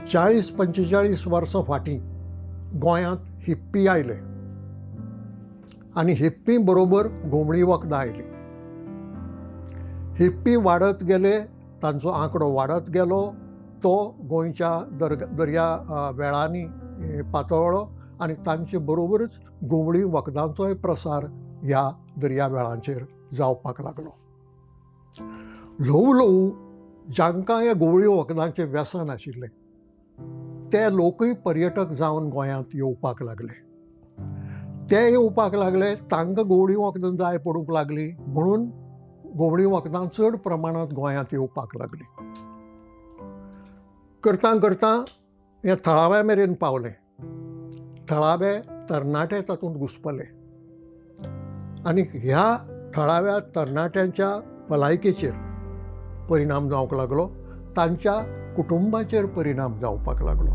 40-45 वर्सां फाटीं गोंयांत हिप्पी आयले आनी हिप्पी बरोबर घुमळी वखदां आयलीं. हिप्पी वाडत गेले, तांचो आंकडो वाडत गेलो, तो गोंयच्या दर्या वेळांनी पातळ्ळो आनी तांचे बरोबरच घुमळी वखदांचोय प्रसार ह्या दर्या वेळांचेर जावपाक लागलो. ल्हव ल्हव जांकां ह्या घुमळी वखदांचें व्यसन आशिल्लें ते लोकूय पर्यटक जावन गोंयांत येवपाक लागले. ते येवपाक लागले, तांकां घुमळी वखदां जाय पडूंक लागली म्हणून घुमळी वखदां चड प्रमाणांत गोंयांत येवपाक लागलीं. करतां करतां हें थळाव्या मेरेन पावलें. थळावे तरणाटे तातूंत घुस्पले आनी ह्या थळाव्या तरणाट्यांच्या भलायकेचेर परिणाम जावंक लागलो, तांच्या कुटुंबाचेर परिणाम जावपाक लागलो.